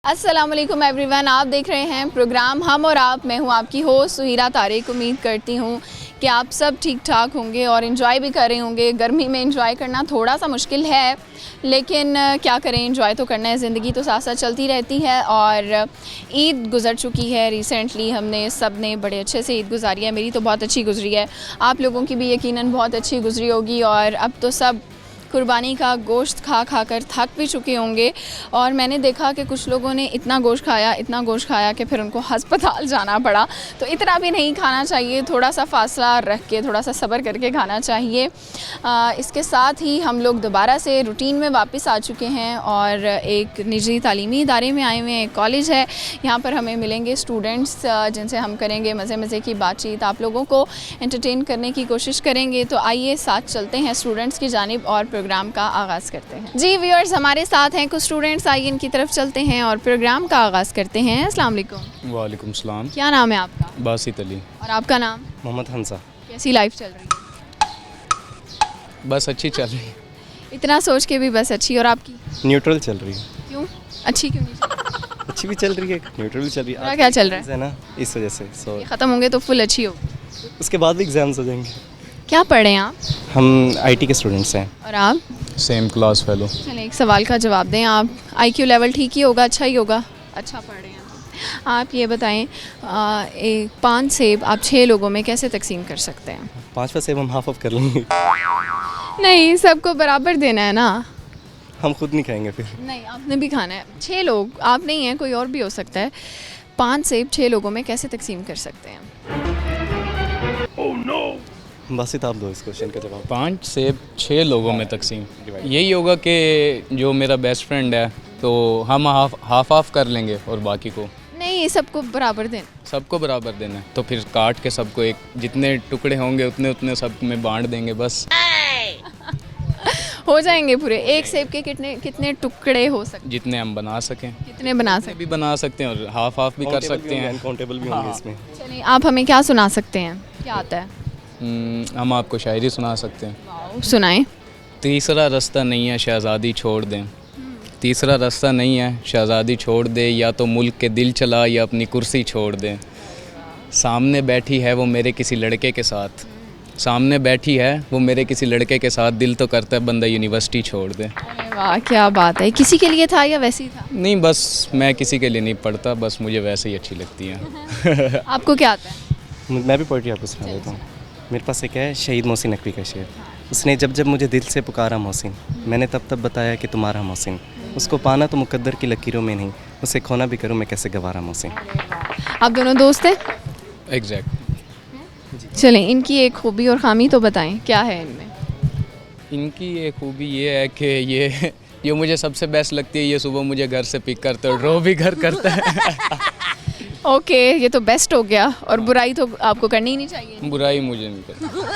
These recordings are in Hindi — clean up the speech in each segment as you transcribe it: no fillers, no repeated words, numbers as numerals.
अस्सलाम वालेकुम एवरीवन, आप देख रहे हैं प्रोग्राम हम और आप। मैं हूं आपकी होस्ट सुहीरा तारिक। उम्मीद करती हूं कि आप सब ठीक ठाक होंगे और इन्जॉय भी कर रहे होंगे। गर्मी में इन्जॉय करना थोड़ा सा मुश्किल है, लेकिन क्या करें, इन्जॉय तो करना है। ज़िंदगी तो साथ साथ चलती रहती है। और ईद गुज़र चुकी है रिसेंटली, हमने सब ने बड़े अच्छे से ईद गुजारी है। मेरी तो बहुत अच्छी गुजरी है, आप लोगों की भी यकीनन बहुत अच्छी गुजरी होगी। और अब तो सब कुर्बानी का गोश्त खा खा कर थक भी चुके होंगे। और मैंने देखा कि कुछ लोगों ने इतना गोश्त खाया कि फिर उनको हस्पताल जाना पड़ा। तो इतना भी नहीं खाना चाहिए, थोड़ा सा फ़ासला रख के, थोड़ा सा सब्र करके खाना चाहिए। इसके साथ ही हम लोग दोबारा से रूटीन में वापस आ चुके हैं और एक निजी तालीमी इदारे में आए हुए हैं। एक कॉलेज है, यहाँ पर हमें मिलेंगे स्टूडेंट्स जिनसे हम करेंगे मज़े मज़े की बातचीत, आप लोगों को एंटरटेन करने की कोशिश करेंगे। तो आइए साथ चलते हैं स्टूडेंट्स की जानिब और प्रोग्राम का आगाज़ करते हैं। जी व्यूअर्स, हमारे साथ हैं कुछ स्टूडेंट्स, आइए इनकी तरफ चलते हैं और प्रोग्राम का आगाज़ करते हैं। अस्सलाम वालेकुम। वालेकुम सलाम। क्या नाम है आपका? बासित अली। और आपका नाम? मोहम्मद हंसा। कैसी लाइफ चल रही है? बस अच्छी चल रही है। इतना सोच के भी बस अच्छी। और आपकी? न्यूट्रल चल रही है। क्यों अच्छी क्यों नहीं चल रही? अच्छी भी चल रही है, न्यूट्रल भी चल रही है। क्या चल रहा है ना, इस वजह से ये ख़त्म होंगे तो फुल अच्छी होगी। उसके बाद भी एग्जाम्स हो जाएंगे। क्या पढ़ रहे हैं आप? हम आईटी के स्टूडेंट्स हैं। और आप? Same class fellow. चलिए एक सवाल का जवाब दें आप। आईक्यू लेवल ठीक ही होगा, अच्छा ही होगा? अच्छा पढ़ रहे हैं आप। ये बताएं, 5 सेब आप 6 लोगों में कैसे तकसीम कर सकते हैं? 5वां सेब हम हाफ ऑफ कर लेंगे। नहीं, सबको बराबर देना है ना। हम खुद नहीं खाएंगे फिर। नहीं, आपने भी खाना है। 6 लोग, आप नहीं हैं, कोई और भी हो सकता है। 5 सेब 6 लोगों में कैसे तकसीम कर सकते हैं? बासित आप दो इस क्वेश्चन का जवाब। 5 से 6 लोगों में तकसीम यही होगा कि जो मेरा बेस्ट फ्रेंड है तो हम हाफ कर लेंगे और बाकी को नहीं, सबको बराबर देना। सबको बराबर देना है। तो फिर काट के सबको एक जितने टुकड़े होंगे उतने सब में बांट देंगे बस। हो जाएंगे पूरे। एक सेब के कितने टुकड़े हो सकते हैं? जितने हम बना सकें। कितने बना सकते भी बना सकते हैं और हाफ भी कर सकते हैं। अनकाउंटेबल भी होंगे इसमें। चलिए, आप हमें क्या सुना सकते हैं? क्या आता है? हम आपको शायरी सुना सकते हैं। सुनाएं। तीसरा रास्ता नहीं है शहज़ादी छोड़ दें। तीसरा रास्ता नहीं है शहज़ादी छोड़ दे, या तो मुल्क के दिल चला या अपनी कुर्सी छोड़ दे। सामने बैठी है वो मेरे किसी लड़के के साथ, सामने बैठी है वो मेरे किसी लड़के के साथ, दिल तो करता है बंदा यूनिवर्सिटी छोड़ दे। अरे वाह, क्या बात है। किसी के लिए था या वैसे ही था? नहीं, बस मैं किसी के लिए नहीं पढ़ता, बस मुझे वैसे ही अच्छी लगती है। आपको क्या आता है? मैं भी पोइट्री आपको सुना देता हूँ। मेरे पास एक है शहीद मोहसिन नकवी का शेर। उसने जब जब मुझे दिल से पुकारा मोहसिन, मैंने तब तब बताया कि तुम्हारा मोहसिन। उसको पाना तो मुकद्दर की लकीरों में नहीं, उसे खोना भी करूँ मैं कैसे गवारा मोहसिन। आप दोनों दोस्त हैं? एग्जैक्ट। चलें, इनकी एक खूबी और ख़ामी तो बताएं, क्या है इनमें? इनकी ये खूबी ये है कि ये मुझे सबसे बेस्ट लगती है, ये सुबह मुझे घर से पिक करता है, ड्रॉप भी घर करता है। ओके, ये तो बेस्ट हो गया। और बुराई तो आपको करनी ही नहीं चाहिए। बुराई मुझे नहीं करनी बिल्कुल,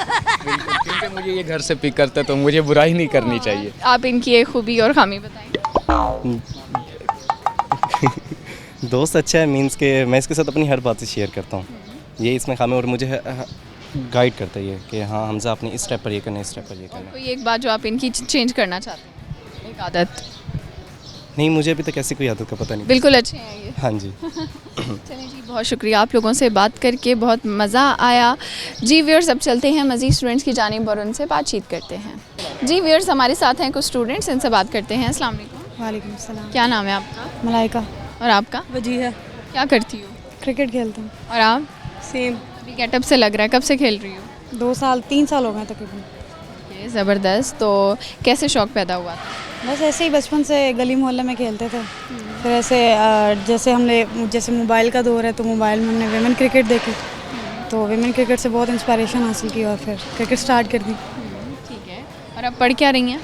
क्योंकि मुझे ये घर से पिक करता है तो मुझे बुराई नहीं करनी चाहिए। आप इनकी एक खूबी और ख़ामी बताएं। दोस्त अच्छा है, मीन्स के मैं इसके साथ अपनी हर बात शेयर करता हूँ। ये इसमें खामी, और मुझे गाइड करता है कि हाँ हमजा आपने इस स्टेप पर ये करना है, इस स्टेप पर ये करना है। कोई एक बात जो आप इनकी चेंज करना चाहते हैं, एक आदत? नहीं, मुझे अभी तक ऐसी कोई आदत का पता नहीं। बिल्कुल अच्छे हैं ये। हाँ जी। चलिए जी, बहुत शुक्रिया, आप लोगों से बात करके बहुत मज़ा आया। जी व्यूअर्स, अब चलते हैं मज़ीद स्टूडेंट्स की जानिब और उनसे बातचीत करते हैं। जी व्यूअर्स, हमारे साथ हैं कुछ स्टूडेंट्स, इनसे बात करते हैं। अस्सलाम वालेकुम। वालेकुम सलाम। क्या नाम है आपका? मलाइका। और आपका? वजीहा। क्या करती हो? क्रिकेट खेलता हूँ। और आप? सेम। अभी गेटअप से लग रहा है, कब से खेल रही हो? 2 साल 3 साल हो गए तकरीबन। ये ज़बरदस्त। तो कैसे शौक़ पैदा हुआ था? बस ऐसे ही बचपन से गली मोहल्ले में खेलते थे। फिर ऐसे जैसे मोबाइल का दौर है तो मोबाइल में हमने वेमेन क्रिकेट देखी, तो वेमेन क्रिकेट से बहुत इंस्पिरेशन हासिल की और फिर क्रिकेट स्टार्ट कर दी। ठीक है। और अब पढ़ क्या रही हैं?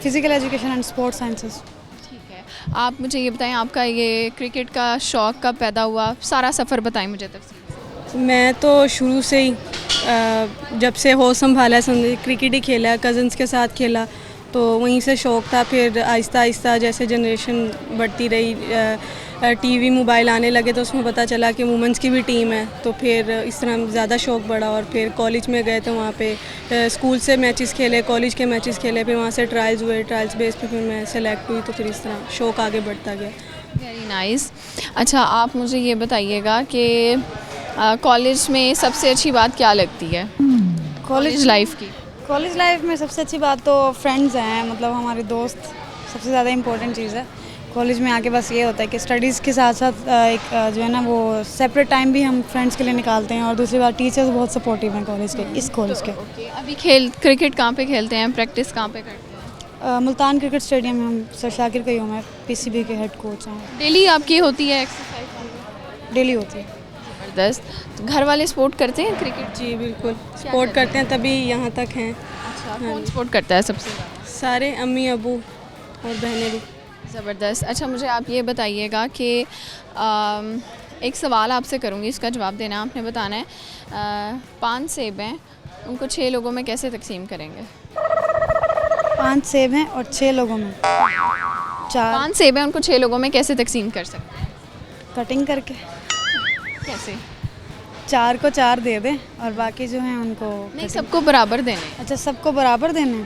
Physical education and sports sciences. ठीक है। आप मुझे ये बताएं, आपका ये क्रिकेट का शौक़ कब पैदा हुआ? सारा सफ़र बताएं मुझे तफसील से। मैं तो शुरू से ही जब से होश संभाला समझे क्रिकेट ही खेला, कज़न्स के साथ खेला, तो वहीं से शौक़ था। फिर आहिस्ता आहिस्ता जैसे जनरेशन बढ़ती रही, टीवी मोबाइल आने लगे तो उसमें पता चला कि वुमेंस की भी टीम है, तो फिर इस तरह ज़्यादा शौक़ बढ़ा। और फिर कॉलेज में गए तो वहाँ पे स्कूल से मैचेस खेले, कॉलेज के मैचेस खेले, फिर वहाँ से ट्रायल्स हुए, ट्रायल्स बेस पे फिर मैं सेलेक्ट हुई, तो फिर इस तरह शौक़ आगे बढ़ता गया। Very nice. अच्छा, आप मुझे ये बताइएगा कि कॉलेज में सबसे अच्छी बात क्या लगती है कॉलेज लाइफ की? कॉलेज लाइफ में सबसे अच्छी बात तो फ्रेंड्स हैं, मतलब हमारे दोस्त सबसे ज़्यादा इम्पोर्टेंट चीज़ है। कॉलेज में आके बस ये होता है कि स्टडीज़ के साथ साथ एक जो है ना वो सेपरेट टाइम भी हम फ्रेंड्स के लिए निकालते हैं, और दूसरी बात टीचर्स बहुत सपोर्टिव हैं कॉलेज के, इस कॉलेज के। ओके, अभी क्रिकेट कहाँ पे खेलते हैं, प्रैक्टिस कहाँ पे करते हैं? मुल्तान क्रिकेट स्टेडियम में हम सर शाकिर कयूम है, पीसीबी के हेड कोच हैं। डेली आपकी होती है एक्सरसाइज? डेली होती है। ज़बरदस्त। तो घर वाले सपोर्ट करते हैं क्रिकेट? जी बिल्कुल सपोर्ट करते हैं, तभी यहाँ तक हैं। अच्छा, कौन सपोर्ट करता है सबसे ज़्यादा? सारे अम्मी अबू और बहनें भी। ज़बरदस्त। अच्छा, मुझे आप ये बताइएगा कि एक सवाल आपसे करूँगी, इसका जवाब देना आपने बताना है। 5 सेब हैं, उनको 6 लोगों में कैसे तकसीम करेंगे? 5 सेब हैं और 6 लोगों में 4 5 सेब हैं, उनको 6 लोगों में कैसे तकसीम कर सकते हैं? कटिंग करके कैसे? 4 को 4 दे दें और बाकी जो हैं उनको नहीं, सबको बराबर देने। अच्छा, सबको बराबर देने।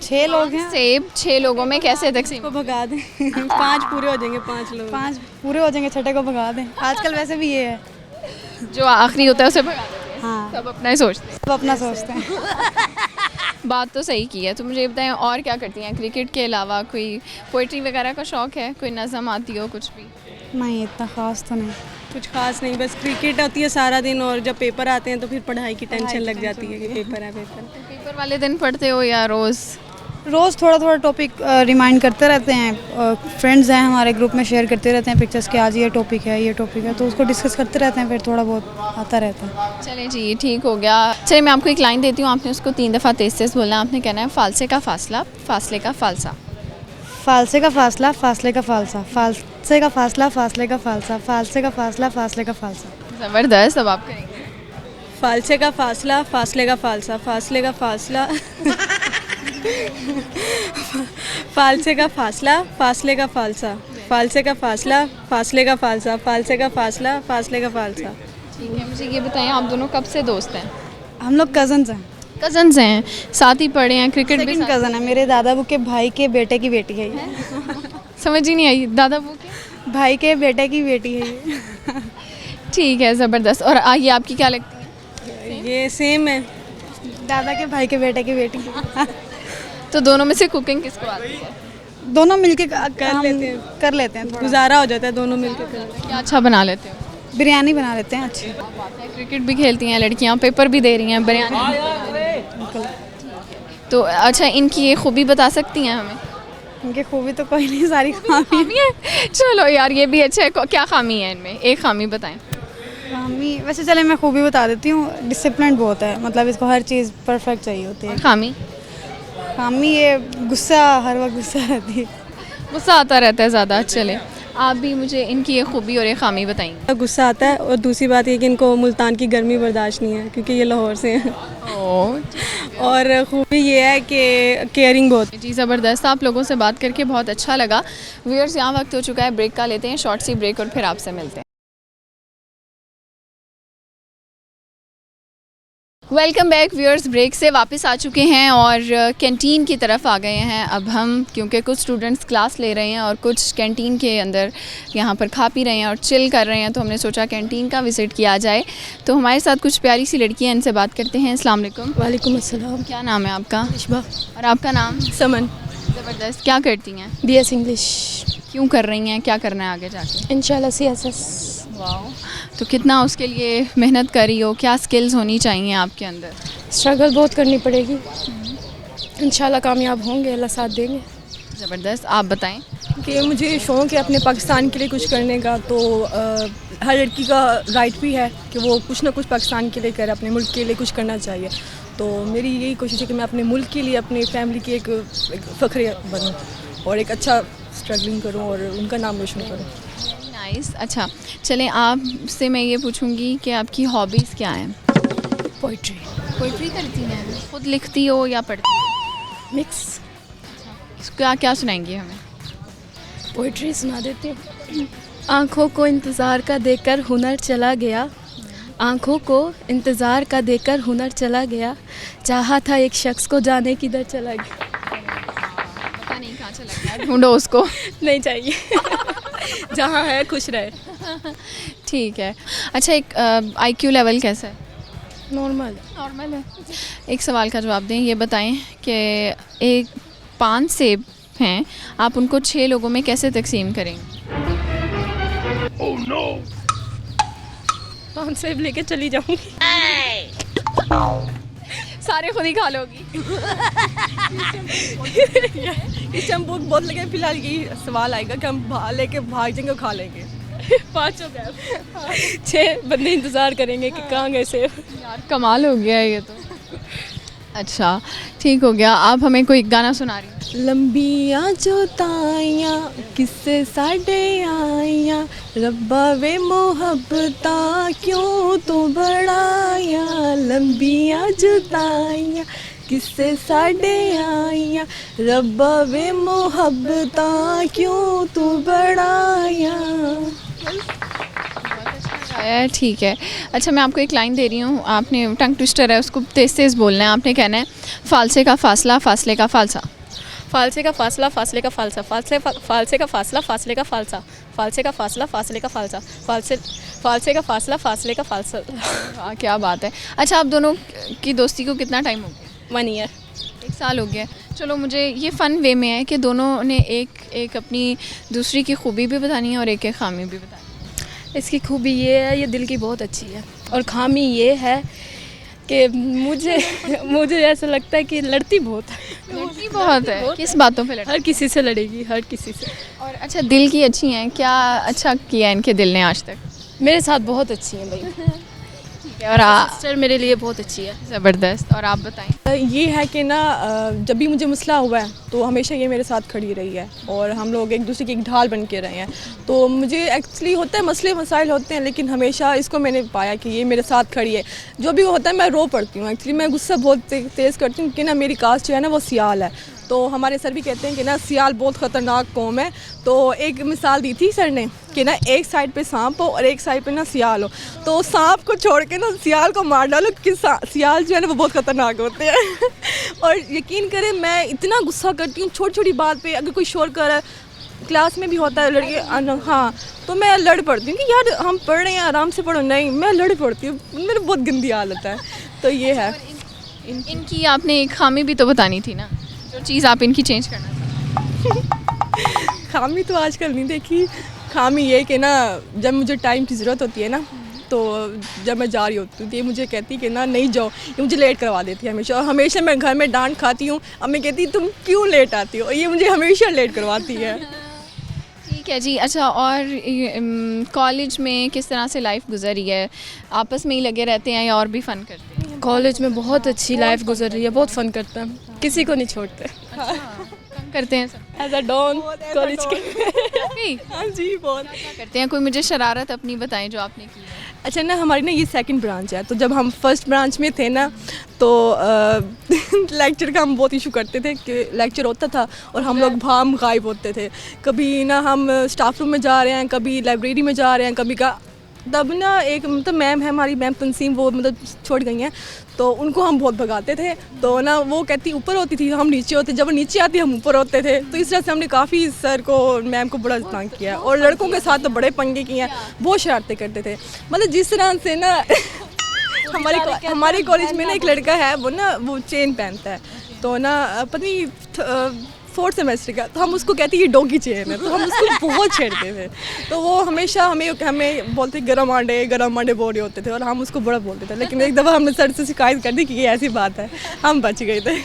6 लोग हैं, सेब 6 लोगों में कैसे तकसीम? को भगा दें 5 पूरे हो जाएंगे, 5 लोग। 5 पूरे हो जाएंगे, छठे को भगा दें। आजकल वैसे भी ये है। जो आखिरी होता है उसे भगा देते हैं। हाँ, सब अपना ही सोचते हैं। सब अपना सोचते हैं। बात तो सही की है। तो मुझे ये बताएं, और क्या करती हैं क्रिकेट के अलावा? कोई पोइट्री वगैरह का शौक़ है? कोई नज़म आती हो, कुछ भी? नहीं, इतना ख़ास तो नहीं। कुछ खास नहीं, बस क्रिकेट होती है सारा दिन, और जब पेपर आते हैं तो फिर पढ़ाई की टेंशन लग जाती है कि पेपर है पेपर। पेपर वाले दिन पढ़ते हो या रोज़? रोज़ थोड़ा थोड़ा टॉपिक रिमाइंड करते रहते हैं। फ्रेंड्स हैं हमारे ग्रुप में, शेयर करते रहते हैं पिक्चर्स के, आज ये टॉपिक है ये टॉपिक है, तो उसको डिस्कस करते रहते हैं, फिर थोड़ा बहुत आता रहता है। चलें जी, ठीक हो गया। चलिए, मैं आपको एक लाइन देती हूँ, आपने उसको 3 दफ़ा तेज़ बोलना। आपने कहना है फालसे का फासला, फासले का फालसा। फालसे का फासला, फासले का फालसा, फालसे का फासला, फासले का फालसा, फालसे का फासला, फासले का फालसा। ज़बरदस्त। अब आप करेंगे। फालसे का फासला, फासले का फालसा, फासले का फासला फालसे का फासला, फासले का फालसा, फालसे का फासला, फासले का फालसा, फालसे का फासला, फासले का फालसा। ठीक है, मुझे ये बताएं, आप दोनों कब से दोस्त हैं? हम लोग कज़न्स हैं। कज़न्स हैं, साथ ही पढ़े हैं, क्रिकेट भी सेकंड कज़न है, मेरे दादाबू के भाई के बेटे की बेटी है ये। समझ ही नहीं आई। दादा वो के भाई के बेटे की बेटी है ये। ठीक है, ज़बरदस्त। और ये आपकी क्या लगती है? ये सेम है। दादा के भाई के बेटे की बेटी। तो दोनों में से कुकिंग किसको आती है? दोनों मिलके कर लेते हैं थोड़ा। गुजारा हो जाता है दोनों मिलकर कर। क्या अच्छा बना लेते हो? बिरयानी बना लेते हैं अच्छी। क्रिकेट भी खेलती हैं लड़कियां, पेपर भी दे रही हैं, बिरयानी। तो अच्छा, इनकी ये खूबी बता सकती हैं हमें? इनकी खूबी तो कोई नहीं, सारी खामी खामी है? चलो यार, ये भी अच्छा है। क्या खामी है इनमें? एक खामी बताएं। खामी वैसे चले मैं खूबी बता देती हूँ, डिसिप्लिन बहुत है, मतलब इसको हर चीज़ परफेक्ट चाहिए होती है। खामी? खामी ये गुस्सा, हर वक्त गुस्सा रहती है। गुस्सा आता रहता है ज़्यादा। चले, आप भी मुझे इनकी ये खूबी और ये खामी बताएंगे। गुस्सा आता है, और दूसरी बात ये कि इनको मुल्तान की गर्मी बर्दाश्त नहीं है क्योंकि ये लाहौर से हैं। और खूबी ये है कि केयरिंग बहुत। जी ज़बरदस्त। आप लोगों से बात करके बहुत अच्छा लगा। व्यूअर्स, यहाँ वक्त हो चुका है ब्रेक का, लेते हैं शॉर्ट सी ब्रेक और फिर आपसे मिलते हैं। Welcome back viewers. ब्रेक से वापस आ चुके हैं और कैंटीन की तरफ आ गए हैं अब हम, क्योंकि कुछ स्टूडेंट्स क्लास ले रहे हैं और कुछ कैंटीन के अंदर यहाँ पर खा पी रहे हैं और चिल कर रहे हैं, तो हमने सोचा कैंटीन का विज़िट किया जाए। तो हमारे साथ कुछ प्यारी सी लड़कियाँ, इनसे बात करते हैं। अस्सलाम वालेकुम। वालेकुम अस्सलाम। क्या नाम है आपका? इशबा। और आपका नाम? समन। ज़बरदस्त। क्या करती हैं? BS English. क्यों कर रही हैं? क्या करना है आगे जाके? इंशाल्लाह CSS। वाह, तो कितना उसके लिए मेहनत करी हो? क्या स्किल्स होनी चाहिए आपके अंदर? स्ट्रगल बहुत करनी पड़ेगी, इंशाल्लाह कामयाब होंगे, अल्लाह साथ देंगे। ज़बरदस्त। आप बताएं। कि मुझे शौक़ है अपने पाकिस्तान के लिए कुछ करने का, तो हर लड़की का राइट भी है कि वो कुछ ना कुछ पाकिस्तान के लिए करे, अपने मुल्क के लिए कुछ करना चाहिए। तो मेरी यही कोशिश है कि मैं अपने मुल्क के लिए, अपनी फैमिली की एक फ़ख्र बनूँ और एक अच्छा स्ट्रगलिंग करूँ और उनका नाम रोशन करूँ। नाइस। अच्छा, चलें, आपसे मैं ये पूछूंगी कि आपकी हॉबीज़ क्या हैं? पोइट्री। पोइट्री करती हैं? खुद लिखती हो या पढ़ती हो? मिक्स। क्या क्या सुनाएंगी हमें? पोइट्री सुना देती हूँ। आँखों को इंतज़ार का देकर हुनर चला गया, आँखों को इंतज़ार का देकर हुनर चला गया, चाहा था एक शख्स को जाने किधर चला गया। पता नहीं कहाँ चला गया, ढूंढो उसको। नहीं चाहिए जहाँ है खुश रहे। ठीक है। अच्छा, एक IQ लेवल कैसा है? नॉर्मल। नॉर्मल है। एक सवाल का जवाब दें, ये बताएं कि एक 5 सेब हैं, आप उनको 6 लोगों में कैसे तकसीम करेंगे? 5 सेब लेके चली जाऊंगी। सारे खुद ही खा लोगी। इस टाइम भूख बहुत लगे, फिलहाल यही सवाल आएगा कि हम लेके भाग जाएंगे और खा लेंगे। 5 हो गए, 6 बंदे इंतज़ार करेंगे कि कहाँ गए सेब। यार कमाल हो गया है ये तो। अच्छा ठीक हो गया, आप हमें कोई गाना सुना रही हैं? लंबियां जुताइयां किससे साडे आइयां, रब्बा वे मोहब्बता क्यों तू बढ़ाया। लंबियां जुताइयां किससे साडे आइयां, रब्बा वे मोहब्बता क्यों तू बढ़ाया। आया, ठीक है। अच्छा मैं आपको एक लाइन दे रही हूँ, आपने टंग ट्विस्टर है उसको तेज़ तेज़ बोलना है, आपने कहना है फालसे का फासला फासले का फालसा। फालसे का फासला फासले का फालसा, फालसे का फासला फासले का फालसा, फालसे का फासला फासले का फालसा, फालसे का फासला फासले का फालसा। वाह क्या बात है। अच्छा आप दोनों की दोस्ती को कितना टाइम हो गया? 1 ईयर। 1 साल हो गया। चलो मुझे ये फ़न वे में है कि दोनों ने एक अपनी दूसरी की खूबी भी बतानी है और एक खामी भी बतानी है। इसकी खूबी ये है, ये दिल की बहुत अच्छी है, और खामी ये है कि मुझे ऐसा लगता है कि लड़ती बहुत है। लड़की बहुत है, किस बातों पे लड़ती? हर किसी से लड़ेगी, हर किसी से। और अच्छा दिल की अच्छी हैं, क्या अच्छा किया इनके दिल ने आज तक? मेरे साथ बहुत अच्छी है भाई। ठीक है। और सिस्टर मेरे लिए बहुत अच्छी है। ज़बरदस्त। और आप बताएं? ये है कि ना जब भी मुझे मसला हुआ है तो हमेशा ये मेरे साथ खड़ी रही है, और हम लोग एक दूसरे की एक ढाल बन के रहे हैं। तो मुझे एक्चुअली होता है मसले मसाइल होते हैं, लेकिन हमेशा इसको मैंने पाया कि ये मेरे साथ खड़ी है। जो भी होता है मैं रो पड़ती हूँ, एक्चुअली मैं गुस्सा बहुत तेज़ करती हूँ कि ना मेरी कास्ट जो है ना वो सियाल है। तो हमारे सर भी कहते हैं कि ना सियाल बहुत ख़तरनाक कौम है। तो एक मिसाल दी थी सर ने कि ना एक साइड पे सांप हो और एक साइड पे ना सियाल हो, तो सांप को छोड़ के ना सियाल को मार डालो कि सियाल जो है ना वो बहुत ख़तरनाक होते हैं। और यकीन करें मैं इतना गुस्सा करती हूँ छोटी छोटी बात पे, अगर कोई शोर कर रहा है, क्लास में भी होता है लड़के, हाँ, तो मैं लड़ पड़ती हूँ कि यार हम पढ़ रहे हैं आराम से पढ़ो, नहीं मैं लड़ पड़ती हूँ, मेरी बहुत गंदी हालत है। तो ये है। इनकी आपने एक खामी भी तो बतानी थी ना, जो चीज़ आप इनकी चेंज करना चाहते। खामी तो आजकल नहीं देखी। खामी ये कि ना जब मुझे टाइम की ज़रूरत होती है ना, तो जब मैं जा रही होती हूँ तो ये मुझे कहती कि ना नहीं जाओ, ये मुझे लेट करवा देती है हमेशा। और हमेशा मैं घर में डांट खाती हूँ, अम्मी कहती तुम क्यों लेट आती हो, और ये मुझे हमेशा लेट करवाती है। ठीक है जी। अच्छा और कॉलेज में किस तरह से लाइफ गुजरी है? आपस में ही लगे रहते हैं या और भी फ़न करते हैं? कॉलेज में बहुत अच्छी लाइफ गुजर रही है, बहुत फ़न करते हैं, किसी को नहीं छोड़ते। फ़न करते हैं सब एज अ डॉन कॉलेज के। हाँ जी बहुत। क्या करते हैं? कोई मुझे शरारत अपनी बताएं जो आपने की है। अच्छा ना हमारी ना ये सेकंड ब्रांच है, तो जब हम फर्स्ट ब्रांच में थे ना तो लेक्चर का हम बहुत इशू करते थे कि लेक्चर होता था और हम लोग भाम गायब होते थे। कभी ना हम स्टाफ रूम में जा रहे हैं, कभी लाइब्रेरी में जा रहे हैं, कभी का तब ना एक मतलब मैम है हमारी, मैम तंसीम, वो मतलब छोड़ गई हैं, तो उनको हम बहुत भगाते थे। तो ना वो कहती ऊपर होती थी, हम नीचे होते, जब वो नीचे आती हम ऊपर होते थे। तो इस तरह से हमने काफ़ी सर को मैम को बड़ा तंग किया, और लड़कों के साथ तो बड़े पंगे किए हैं, बहुत शरारतें करते थे। मतलब जिस तरह से ना हमारे कॉलेज में ना एक लड़का है, वो चेन पहनता है, तो ना पता नहीं 4th सेमेस्टर का, तो हम उसको कहते हैं ये डॉगी चेन है, तो हम उसको बहुत छेड़ते थे। तो वो हमेशा हमें बोलते गरम आंडे बोल रहे होते थे, और हम उसको बड़ा बोलते थे। लेकिन एक दफ़ा हमने सर से शिकायत कर दी कि ये ऐसी बात है, हम बच गए थे।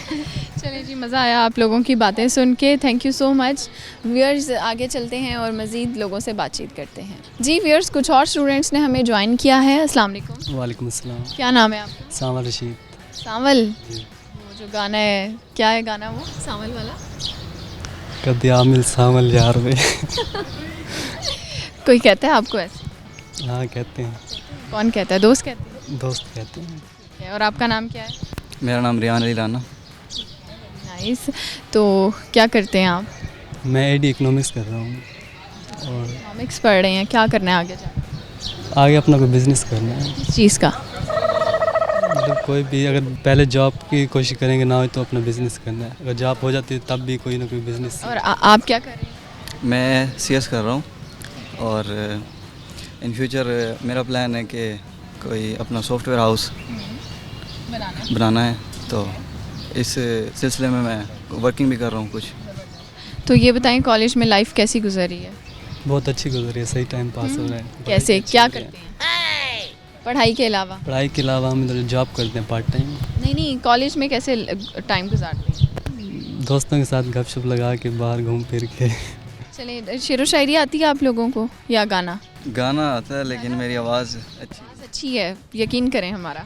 चलिए जी, मज़ा आया आप लोगों की बातें सुन के, thank you so much. Viewers आगे चलते हैं और मज़ीद लोगों से बातचीत करते हैं। जी व्यूअर्स, कुछ और स्टूडेंट्स ने हमें ज्वाइन किया है। अस्सलाम वालेकुम। वालेकुम अस्सलाम। क्या नाम है आपका? सावल रशीद। सावल। वो जो गाना है, क्या है गाना वो सावल वाला? कद आमिल सावल यार में। कोई कहता है आपको ऐसे? हाँ कहते हैं। कौन कहता है? दोस्त कहते हैं? दोस्त कहते हैं। ठीक है। और आपका नाम क्या है? मेरा नाम रियान अली राना। नाइस। तो क्या करते हैं आप? मैं एडी इकोनॉमिक्स कर रहा हूँ, और इकोनॉमिक्स पढ़ रहे हैं। क्या करना है आगे जाकर? आगे अपना कोई बिज़नेस करना है। किस चीज़ का? मतलब कोई भी अगर पहले जॉब की कोशिश करेंगे ना हो तो अपना बिजनेस करना है, अगर जॉब हो जाती है तब भी कोई ना कोई बिजनेस। और आप क्या कर रहे हैं? मैं CS कर रहा हूँ और इन फ्यूचर मेरा प्लान है कि कोई अपना सॉफ्टवेयर हाउस बनाना है, तो इस सिलसिले में मैं वर्किंग भी कर रहा हूँ कुछ। तो ये बताएं कॉलेज में लाइफ कैसी गुजरी है? बहुत अच्छी गुजरी है, सही टाइम पास हो रहा है। कैसे, क्या करते हैं पढ़ाई के अलावा? पढ़ाई के अलावा हम इधर जॉब करते हैं पार्ट टाइम। नहीं, कॉलेज में कैसे टाइम गुजारते हैं? दोस्तों के साथ गपशप लगा के बाहर घूम फिर के। चलिए, शेरो शायरी आती है आप लोगों को या गाना? गाना आता है लेकिन मेरी आवाज़ अच्छी है, यकीन करें हमारा।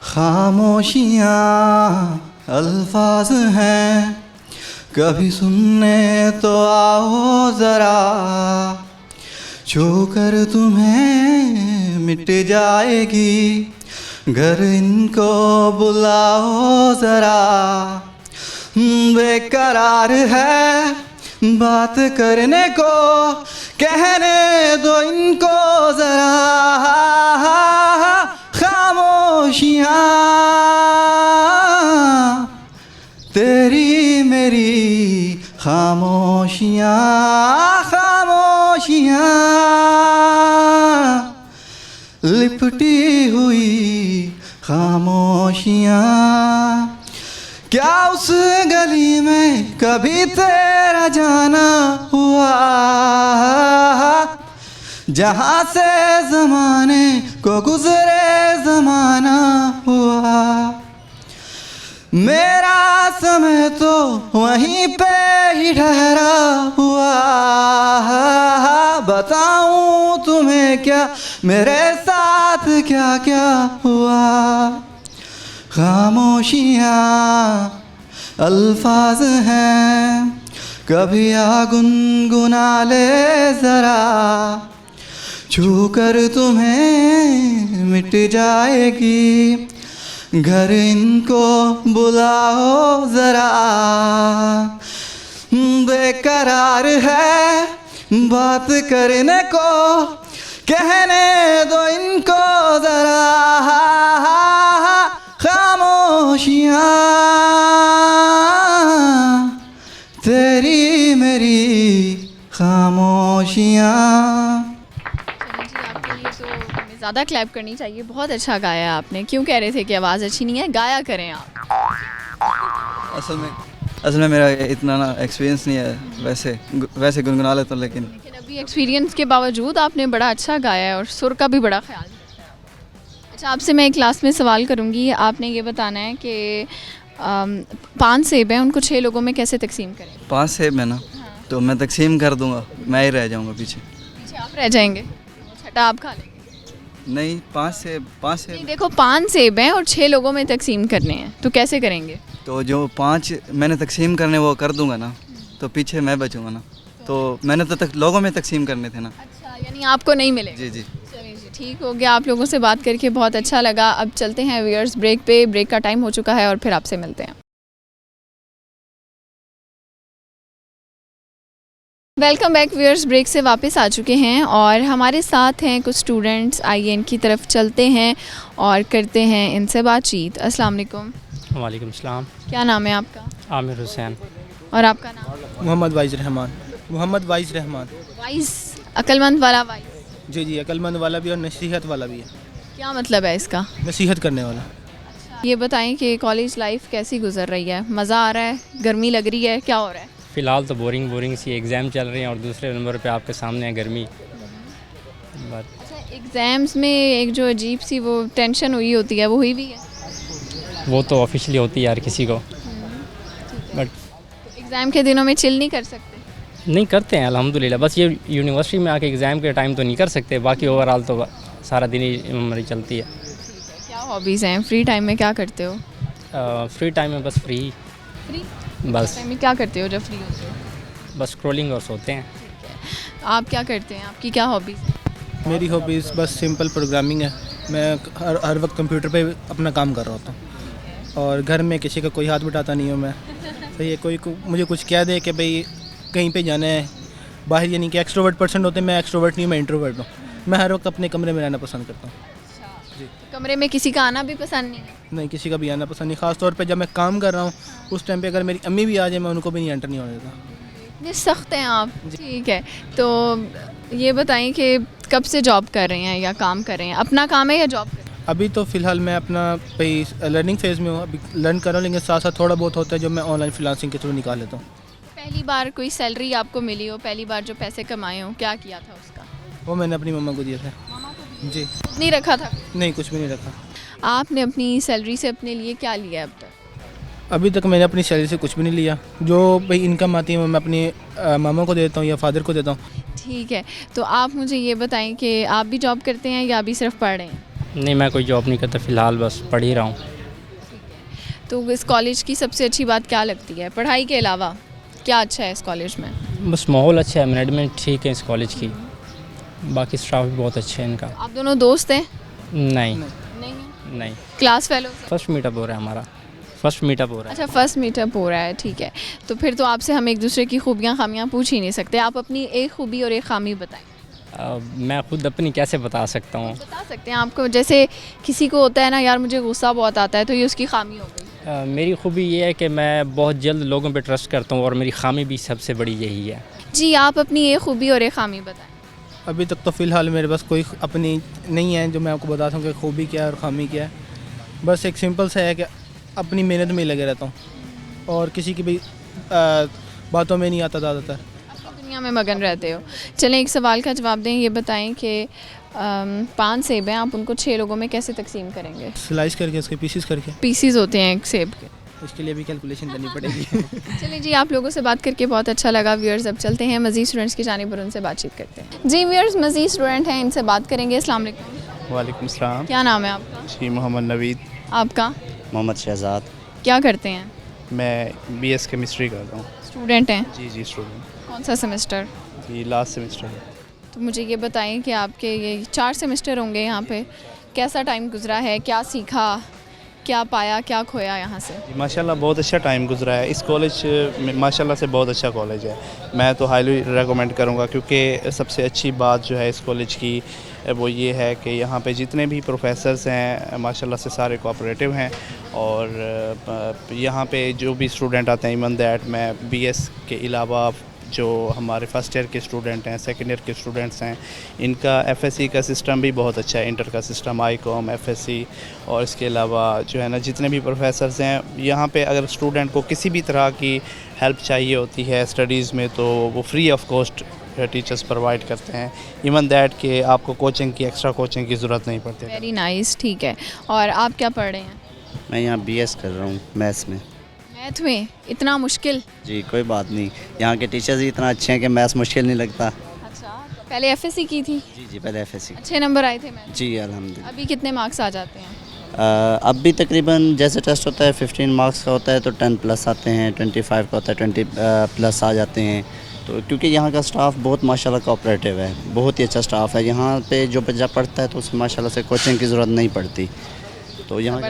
खामोशियाँ अल्फाज हैं, कभी सुनने तो आओ ज़रा, छू कर तुम्हें मिट जाएगी, घर इनको बुलाओ ज़रा। बेकरार है बात करने को, कहने दो इनको ज़रा। खामोशियाँ तेरी मेरी खामोशियाँ, खामोशियाँ लिपटी हुई खामोशियाँ। क्या उस गली में कभी तेरा जाना हुआ, जहाँ से ज़माने को गुज़रे ज़माना हुआ। मेरा समय तो वहीं पे ही ठहरा हुआ, बताऊं तुम्हें क्या मेरे साथ क्या क्या हुआ। खामोशियाँ अल्फाज हैं, कभी आ गुनगुना ले ज़रा, छू कर तुम्हें मिट जाएगी, घर इनको बुलाओ ज़रा। बेकरार है बात करने को, कहने दो इनको ज़रा। खामोशियाँ तेरी मेरी खामोशियाँ। ज़्यादा क्लैप करनी चाहिए, बहुत अच्छा गाया आपने। क्यों कह रहे थे कि आवाज़ अच्छी नहीं है? गाया करें आप। असल में मेरा इतना ना एक्सपीरियंस नहीं है, वैसे गुनगुना लेता हूँ, लेकिन अभी एक्सपीरियंस के बावजूद आपने बड़ा अच्छा गाया है और सुर का भी बड़ा ख्याल रखा है। अच्छा, आपसे मैं एक क्लास में सवाल करूँगी, आपने ये बताना है कि 5 सेब हैं, उनको 6 लोगों में कैसे तकसीम करें? 5 सेब है ना, तो मैं तकसीम कर दूंगा, मैं ही रह जाऊंगा पीछे। आप रह जाएंगे, छठा आप खा लेंगे? नहीं, 5 सेब नहीं, देखो 5 सेब हैं और 6 लोगों में तकसीम करने हैं, तो कैसे करेंगे? तो जो 5 मैंने तकसीम करने वो कर दूंगा ना, तो पीछे मैं बचूंगा ना, तो मैंने तो लोगों में तकसीम करने थे ना। अच्छा, यानी आपको नहीं मिलेगा? जी जी। चलिए जी, ठीक हो गया। आप लोगों से बात करके बहुत अच्छा लगा। अब चलते हैं व्यूअर्स ब्रेक पे, ब्रेक का टाइम हो चुका है और फिर आपसे मिलते हैं। वेलकम बैक व्यूअर्स, ब्रेक से वापस आ चुके हैं और हमारे साथ हैं कुछ स्टूडेंट्स। आइए इनकी तरफ चलते हैं और करते हैं इनसे बातचीत। अस्सलाम वालेकुम। वालेकुम सलाम। क्या नाम है आपका? आमिर हुसैन। और आपका नाम? मोहम्मद वाइज़ रहमान। मोहम्मद वाइज़ रहमान। वाइस, अक्लमंद वाला वाइस? जी जी, अक्लमंद वाला भी और नसीहत वाला भी है। क्या मतलब है इसका? नसीहत करने वाला। ये बताएं कि कॉलेज लाइफ कैसी गुजर रही है? मज़ा आ रहा है? गर्मी लग रही है? क्या हो रहा है? फ़िलहाल तो बोरिंग सी एग्ज़ाम चल रहे हैं और दूसरे नंबर पे आपके सामने है गर्मी। अच्छा, एग्ज़ाम्स में एक जो अजीब सी वो टेंशन हुई होती है, वो हुई भी है? वो तो ऑफिशियली होती है यार किसी को, बट एग्ज़ाम के दिनों में चिल नहीं कर सकते? नहीं करते हैं अल्हम्दुलिल्लाह। बस ये यूनिवर्सिटी में आके एग्ज़ाम के टाइम तो नहीं कर सकते, बाकी ओवरऑल तो सारा दिन ही हमारी चलती है। क्या हॉबीज़ हैं? फ्री टाइम में क्या करते हो? फ्री टाइम में बस फ्री बस टाइम में क्या करते हो जब फ्री होते हो? बस स्क्रॉलिंग और सोते हैं। आप क्या करते हैं? आपकी क्या हॉबीज़ है? मेरी हॉबीज़ बस सिंपल प्रोग्रामिंग है। मैं हर वक्त कंप्यूटर पे अपना काम कर रहा होता हूँ और घर में किसी का कोई हाथ बटाता नहीं हूँ मैं। सही है, कोई मुझे कुछ कह दे कि भाई कहीं पे जाना है बाहर, यानी कि एक्सट्रोवर्ट पर्सन होते हैं, मैं एक्सट्रोवर्ट नहीं, मैं इंट्रोवर्ट हूँ। मैं हर वक्त अपने कमरे में रहना पसंद करता हूँ। कमरे में किसी का आना भी पसंद नहीं है? नहीं, किसी का भी आना पसंद नहीं, ख़ास तौर पे जब मैं काम कर रहा हूँ उस टाइम पे अगर मेरी अम्मी भी आ जाए मैं उनको भी नहीं एंटर नहीं होने देता। इतने सख्त हैं आप। ठीक है, तो ये बताएं कि कब से जॉब कर रहे हैं या काम कर रहे हैं, अपना काम है या जॉब कर रहे हैं? अभी तो फ़िलहाल मैं अपना लर्निंग फेज़ में हूँ, अभी लर्न कर रहा हूँ, लेकिन साथ साथ थोड़ा बहुत होता है जो मैं ऑनलाइन फ्रीलांसिंग के थ्रू निकाल लेता हूँ। पहली बार कोई सैलरी आपको मिली हो, पहली बार जो पैसे कमाए हो, क्या किया था उसका? वो मैंने अपनी मम्मा को दिए थे। जी। नहीं रखा था? नहीं, कुछ भी नहीं रखा। आपने अपनी सैलरी से अपने लिए क्या लिया अब तक? अभी तक मैंने अपनी सैलरी से कुछ भी नहीं लिया, जो भाई इनकम आती है वो मैं अपनी मामा को देता हूँ या फादर को देता हूँ। ठीक है, तो आप मुझे ये बताएं कि आप भी जॉब करते हैं या अभी सिर्फ पढ़ रहे हैं? नहीं, मैं कोई जॉब नहीं करता फ़िलहाल, बस पढ़ ही रहा हूँ। तो इस कॉलेज की सबसे अच्छी बात क्या लगती है, पढ़ाई के अलावा क्या अच्छा है इस कॉलेज में? बस माहौल अच्छा है, मैनेजमेंट ठीक है इस कॉलेज की, बाकी स्टाफ भी बहुत अच्छे हैं इनका। आप दोनों दोस्त हैं? नहीं नहीं। नहीं, क्लास फेलो? फर्स्ट मीटअप हो रहा है हमारा, फर्स्ट मीटअप हो रहा है। अच्छा, फर्स्ट मीटअप हो रहा है, ठीक है। तो फिर तो आपसे हम एक दूसरे की खूबियाँ खामियाँ पूछ ही नहीं सकते, आप अपनी एक खूबी और एक खामी बताएं। मैं खुद अपनी कैसे बता सकता हूँ? बता सकते हैं आपको, जैसे किसी को होता है ना, यार मुझे गुस्सा बहुत आता है, तो ये उसकी खामी हो गई। मेरी खूबी ये है कि मैं बहुत जल्द लोगों पे ट्रस्ट करता हूँ और मेरी खामी भी सबसे बड़ी यही है। जी, आप अपनी एक खूबी और एक खामी बताएं। अभी तक तो फ़िलहाल मेरे पास कोई अपनी नहीं है जो मैं आपको बता सकूँ कि खूबी क्या है और खामी क्या है। बस एक सिंपल सा है कि अपनी मेहनत में ही लगे रहता हूँ और किसी की भी बातों में नहीं आता ज़्यादातर। दुनिया में मगन रहते हो। चलें, एक सवाल का जवाब दें, ये बताएं कि 5 सेब हैं, आप उनको 6 लोगों में कैसे तकसीम करेंगे? स्लाइस करके, उसके पीसीस करके। पीसीस होते हैं एक सेब के, इसके लिए भी कैलकुलेशन करनी पड़ेगी। चलिए जी, आप लोगों से बात करके बहुत अच्छा लगा। व्यूअर्स, अब चलते हैं मज़ीद स्टूडेंट्स की जानिब पर उनसे बातचीत करते हैं। जी व्यूअर्स, मज़ीद स्टूडेंट हैं, इनसे बात करेंगे। अस्सलाम वालेकुम। वालेकुम सलाम। क्या नाम है आपका? जी, मोहम्मद नवीद। आपका? मोहम्मद शहजाद। क्या करते हैं? मैं बीएस केमिस्ट्री कर रहा हूँ। स्टूडेंट हैं? जी, स्टूडेंट। कौन सा सेमेस्टर? जी, लास्ट सेमेस्टर है। तो मुझे ये बताएं कि आपके ये 4 सेमेस्टर होंगे यहाँ पे, कैसा टाइम गुजरा है, क्या सीखा, क्या पाया, क्या खोया यहाँ से? माशाल्लाह बहुत अच्छा टाइम गुजरा है इस कॉलेज में, माशाल्लाह से बहुत अच्छा कॉलेज है। मैं तो हाईली रेकमेंड करूँगा, क्योंकि सबसे अच्छी बात जो है इस कॉलेज की वो ये है कि यहाँ पे जितने भी प्रोफेसर्स हैं माशाल्लाह से सारे कोऑपरेटिव हैं, और यहाँ पे जो भी स्टूडेंट आते हैं, इवन दैट मैं बीएस के अलावा जो हमारे फ़र्स्ट ईयर के स्टूडेंट हैं, सेकेंड ईयर के स्टूडेंट्स हैं, इनका एफएससी का सिस्टम भी बहुत अच्छा है, इंटर का सिस्टम, आईकॉम, एफएससी, और इसके अलावा जो है ना जितने भी प्रोफेसर्स हैं यहाँ पे, अगर स्टूडेंट को किसी भी तरह की हेल्प चाहिए होती है स्टडीज़ में तो वो free of cost teachers provide करते हैं। इवन दैट कि आपको कोचिंग की, एक्स्ट्रा कोचिंग की ज़रूरत नहीं पड़ती। वेरी नाइस, ठीक है। और आप क्या पढ़ रहे हैं? मैं यहाँ बीएस कर रहा हूँ मैथ्स में। मैथ में? इतना मुश्किल? जी, कोई बात नहीं, यहाँ के टीचर्स ही इतना अच्छे हैं कि मैथ्स मुश्किल नहीं लगता। अच्छा, पहले एफएससी की थी? जी, पहले एफएससी। अच्छे नंबर आए थे मैथ? जी, अल्हम्दुलिल्लाह। अभी कितने मार्क्स आ जाते हैं? अब भी तकरीबन जैसे टेस्ट होता है 15 मार्क्स का होता है तो 10 प्लस आते हैं, 25 का होता है 20 प्लस आ जाते हैं। तो क्योंकि यहाँ का स्टाफ बहुत माशाल्लाह कोऑपरेटिव है, बहुत ही अच्छा स्टाफ है यहाँ पे। जो बच्चा पढ़ता है तो उसको माशाल्लाह से कोचिंग की ज़रूरत नहीं पड़ती, तो यहाँ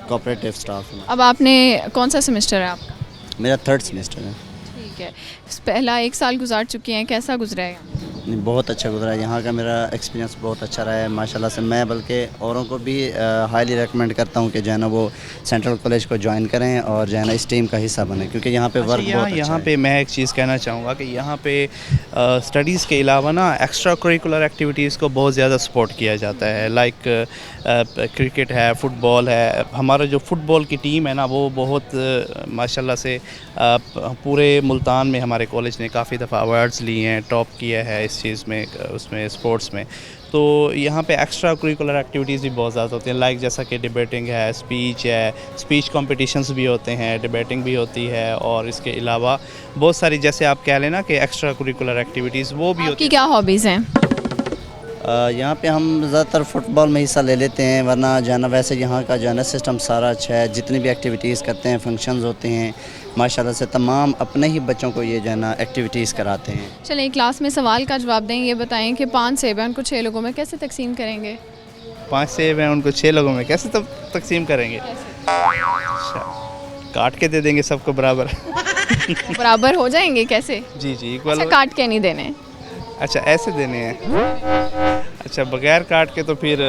कोऑपरेटिव स्टाफ है। अब आपने कौन सा सेमेस्टर है आपका? मेरा 3rd सेमेस्टर है। ठीक है, पहला 1 साल गुजार चुके हैं, कैसा गुजरा है? नहीं, बहुत अच्छा गुजरा है। यहाँ का मेरा एक्सपीरियंस बहुत अच्छा रहा है माशाल्लाह से। मैं बल्कि औरों को भी हाईली रेकमेंड करता हूँ कि जो है ना वो सेंट्रल कॉलेज को ज्वाइन करें और जो है ना इस टीम का हिस्सा बने, क्योंकि यहाँ पे वर्क बहुत अच्छा यहाँ पे मैं एक चीज़ कहना चाहूँगा कि यहाँ पे स्टडीज़ के अलावा ना एक्स्ट्रा करिकुलर एक्टिविटीज़ को बहुत ज़्यादा सपोर्ट किया जाता है। लाइक क्रिकेट है, फुटबॉल है। हमारा जो फुटबॉल की टीम है ना वो बहुत माशाल्लाह से पूरे मुल्तान में हमारे कॉलेज ने काफ़ी दफ़ा अवार्ड्स लिए हैं, टॉप किया है इस चीज़ में, उसमें स्पोर्ट्स में। तो यहाँ पे एक्स्ट्रा करिकुलर एक्टिविटीज़ भी बहुत ज़्यादा होती हैं, लाइक जैसा कि डिबेटिंग है, स्पीच कॉम्पिटिशन्स भी होते हैं, डिबेटिंग भी होती है, और इसके अलावा बहुत सारी, जैसे आप कह लें ना कि एक्स्ट्रा करिकुलर एक्टिविटीज़ वो भी होती हैं। क्या हॉबीज़ हैं? यहाँ पे हम ज़्यादातर फ़ुटबॉल में हिस्सा ले लेते हैं, वरना जाना वैसे यहाँ का जो है ना सिस्टम सारा अच्छा है। जितनी भी एक्टिविटीज़ करते हैं, फंक्शंस होते हैं, माशाल्लाह से तमाम अपने ही बच्चों को ये जो है ना एक्टिविटीज़ कराते हैं। चलें, क्लास में सवाल का जवाब दें। ये बताएं कि 5 सेब हैं, उनको 6 लोगों में कैसे तकसीम करेंगे? 5 सेब हैं, उनको 6 लोगों में कैसे तकसीम करेंगे? काट के दे देंगे सबको बराबर। बराबर हो जाएंगे कैसे? जी, इक्वल। अच्छा, काट के नहीं देने? अच्छा, ऐसे देने हैं। अच्छा, बगैर काट के तो फिर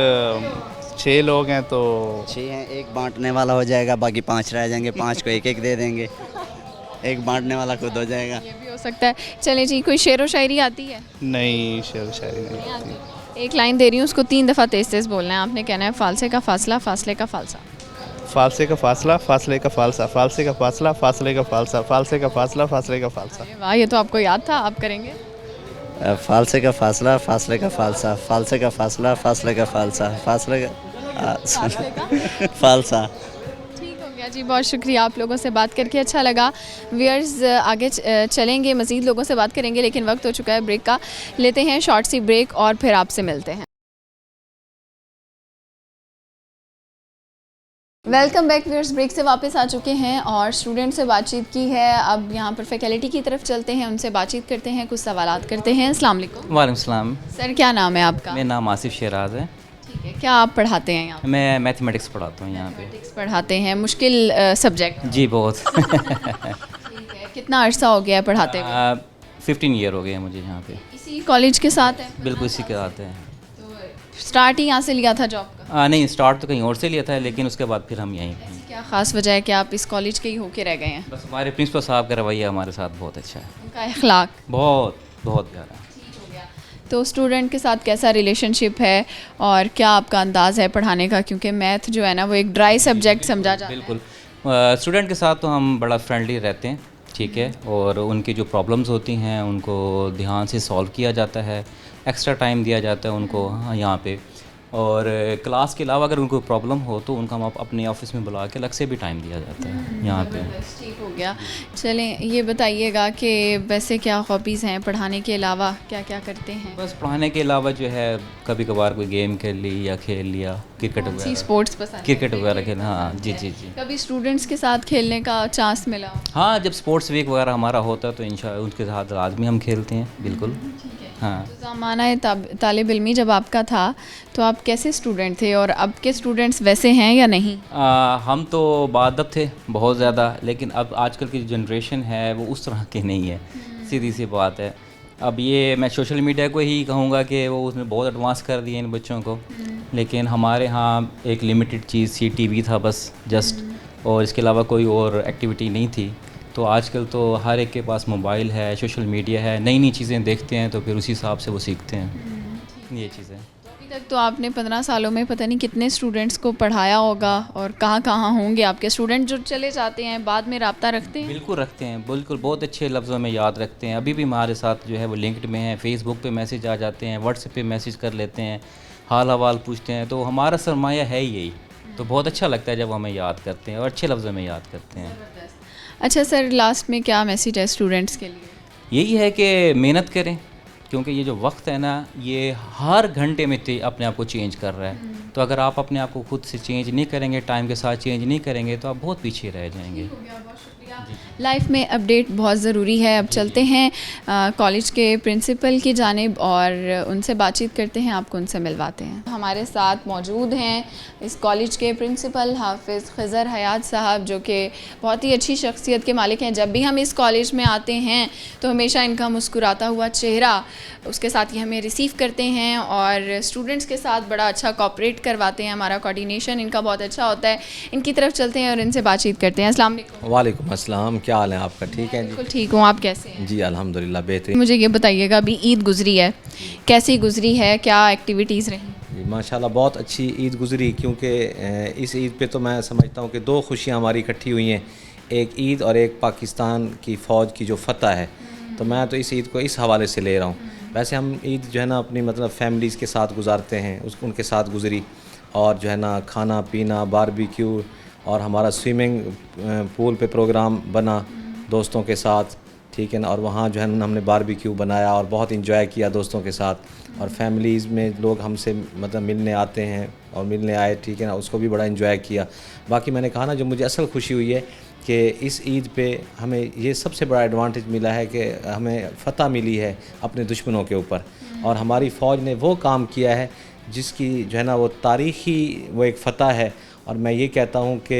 6 लोग हैं तो 6 हैं, एक बांटने वाला हो जाएगा, बाकी 5 रह जाएंगे, 5 को एक एक दे देंगे, एक बांटने वाला खुद हो जाएगा। ये भी हो सकता है। चले जी, कोई शेर व शायरी आती है? नहीं, शेर शायरी नहीं आती। एक लाइन दे रही हूँ, उसको 3 दफ़ा तेज़ तेज़ बोलना है आपने। कहना है फालसे का फासला, फासले का फालसा। फालसे का फासला, फासले का फालसा, फालसे का फासला, फासले का फालसा, फालसे का फासला, फासले का फालसा। अरे वाह, ये तो आपको याद था, आप करेंगे? फालसे का फासला, फासले का फालसा, फालसे का फासला, फासले का फालसा, फासले का फालसा। ठीक हो गया जी, बहुत शुक्रिया। आप लोगों से बात करके अच्छा लगा। व्यूअर्स आगे चलेंगे, मज़ीद लोगों से बात करेंगे, लेकिन वक्त हो चुका है ब्रेक का। लेते हैं शॉर्ट सी ब्रेक और फिर आपसे मिलते हैं। वेलकम बैक व्यूअर्स, ब्रेक से वापस आ चुके हैं और स्टूडेंट से बातचीत की है। अब यहाँ पर फैकल्टी की तरफ चलते हैं, उनसे बातचीत करते हैं, कुछ सवालात करते हैं। अस्सलाम वालेकुम। वालेकुम सलाम। सर, क्या नाम है आपका? मेरा नाम आसिफ शेराज है। ठीक है, क्या आप पढ़ाते हैं यहाँ? मैं मैथमेटिक्स पढ़ाता हूँ यहाँ पे। मैथमेटिक्स पढ़ाते हैं, मुश्किल सब्जेक्ट? जी बहुत। ठीक है, कितना अरसा हो गया है पढ़ाते हुए? 15 ईयर हो गए हैं मुझे यहाँ पे। इसी कॉलेज के साथ है? बिल्कुल इसी के साथ है। स्टार्ट ही यहाँ से लिया था जॉब का? नहीं, स्टार्ट तो कहीं और से लिया था, लेकिन उसके बाद फिर हम यहीं हैं। क्या ख़ास वजह है कि आप इस कॉलेज के ही होके रह गए हैं? बस हमारे प्रिंसिपल साहब का रवैया हमारे साथ बहुत अच्छा है। उनका अखलाक बहुत बहुत प्यारा। तो स्टूडेंट के साथ कैसा रिलेशनशिप है और क्या आपका अंदाज़ है पढ़ाने का? क्योंकि मैथ जो है ना, वो एक ड्राई सब्जेक्ट समझा जाता है। बिल्कुल, स्टूडेंट के साथ तो हम बड़ा फ्रेंडली रहते हैं, ठीक है, और उनकी जो प्रॉब्लम्स होती हैं उनको ध्यान से सॉल्व किया जाता है, एक्स्ट्रा टाइम दिया जाता है उनको यहाँ पे। और क्लास के अलावा अगर उनको प्रॉब्लम हो तो उनका हम अपने ऑफिस में बुला के अलग से भी टाइम दिया जाता है यहाँ पे। ठीक हो गया। चलें, ये बताइएगा कि वैसे क्या हॉबीज़ हैं पढ़ाने के अलावा, क्या क्या करते हैं? बस पढ़ाने के अलावा जो है कभी कभार कोई गेम खेल ली या खेल लिया, क्रिकेट वगैरह। स्पोर्ट्स पसंद? क्रिकेट वगैरह खेलना, हाँ जी जी जी। कभी स्टूडेंट्स के साथ खेलने का चांस मिला? हाँ, जब स्पोर्ट्स वीक वगैरह हमारा होता है तो इंशाल्लाह उनके साथ लाजमी हम खेलते हैं। बिल्कुल। हाँ, ज़माना तालिब इल्मी जब आपका था तो आप कैसे स्टूडेंट थे और अब के स्टूडेंट्स वैसे हैं या नहीं? हम तो बादब थे बहुत ज़्यादा, लेकिन अब आजकल की जनरेशन है वो उस तरह की नहीं है, सीधी सी बात है। अब ये मैं सोशल मीडिया को ही कहूँगा कि वो उसने बहुत एडवांस कर दिए इन बच्चों को, लेकिन हमारे यहाँ एक लिमिटेड चीज़ थी, टीवी था बस जस्ट, और इसके अलावा कोई और एक्टिविटी नहीं थी। तो आजकल तो हर एक के पास मोबाइल है, सोशल मीडिया है, नई नई चीज़ें देखते हैं तो फिर उसी हिसाब से वो सीखते हैं ये चीज़ें। अभी तक तो आपने 15 सालों में पता नहीं कितने स्टूडेंट्स को पढ़ाया होगा और कहाँ कहाँ होंगे आपके स्टूडेंट जो चले जाते हैं बाद में रब्ता रखते हैं? बिल्कुल रखते हैं, बिल्कुल बहुत अच्छे लफ्ज़ों में याद रखते हैं। अभी भी हमारे साथ जो है वो लिंक्ड में है, फेसबुक पे मैसेज आ जाते हैं, व्हाट्सएप पे मैसेज कर लेते हैं, हाल हवाल पूछते हैं। तो हमारा सरमाया है यही, तो बहुत अच्छा लगता है जब हमें याद करते हैं और अच्छे लफ्ज़ों में याद करते हैं। अच्छा सर, लास्ट में क्या मैसेज है स्टूडेंट्स के लिए? यही है कि मेहनत करें, क्योंकि ये जो वक्त है ना, ये हर घंटे में अपने आप को चेंज कर रहा है। तो अगर आप अपने आप को खुद से चेंज नहीं करेंगे, टाइम के साथ चेंज नहीं करेंगे, तो आप बहुत पीछे रह जाएंगे। लाइफ में अपडेट बहुत ज़रूरी है। अब चलते हैं कॉलेज के प्रिंसिपल की जानिब और उनसे बातचीत करते हैं, आपको उनसे मिलवाते हैं। हमारे साथ मौजूद हैं इस कॉलेज के प्रिंसिपल हाफिज़ खज़र हयात साहब, जो कि बहुत ही अच्छी शख्सियत के मालिक हैं। जब भी हम इस कॉलेज में आते हैं तो हमेशा इनका मुस्कुराता हुआ चेहरा, उसके साथ ही हमें रिसीव करते हैं और स्टूडेंट्स के साथ बड़ा अच्छा कोऑपरेट करवाते हैं। हमारा कोऑर्डिनेशन इनका बहुत अच्छा होता है। इनकी तरफ चलते हैं और इनसे बातचीत करते हैं। अस्सलाम वालेकुम। वालेकुम अस्सलाम, क्या हाल है आपका? ठीक है जी, बिल्कुल ठीक हूँ, आप कैसे हैं? जी अल्हम्दुलिल्लाह बेहतरीन। मुझे ये बताइएगा, अभी ईद गुजरी है, कैसी गुजरी है, क्या एक्टिविटीज़ रही? जी माशाल्लाह बहुत अच्छी ईद गुजरी, क्योंकि इस ईद पे तो मैं समझता हूँ कि दो खुशियाँ हमारी इकट्ठी हुई हैं, एक ईद और एक पाकिस्तान की फ़ौज की जो फतह है। तो मैं तो इस ईद को इस हवाले से ले रहा हूँ। वैसे हम ईद जो है ना अपनी मतलब फैमिलीज़ के साथ गुजारते हैं, उनके साथ गुजरी, और जो है ना खाना पीना, बारबेक्यू, और हमारा स्विमिंग पूल पे प्रोग्राम बना दोस्तों के साथ, ठीक है ना, और वहाँ जो है ना हमने बारबेक्यू बनाया और बहुत इंजॉय किया दोस्तों के साथ। और फैमिलीज़ में लोग हमसे मतलब मिलने आते हैं और मिलने आए, ठीक है ना, उसको भी बड़ा इंजॉय किया। बाकी मैंने कहा ना, जो मुझे असल खुशी हुई है कि इस ईद पे हमें ये सबसे बड़ा एडवांटेज मिला है कि हमें फ़तह मिली है अपने दुश्मनों के ऊपर, और हमारी फ़ौज ने वो काम किया है जिसकी जो है ना वो तारीख़ी वो एक फ़तह है। और मैं ये कहता हूँ कि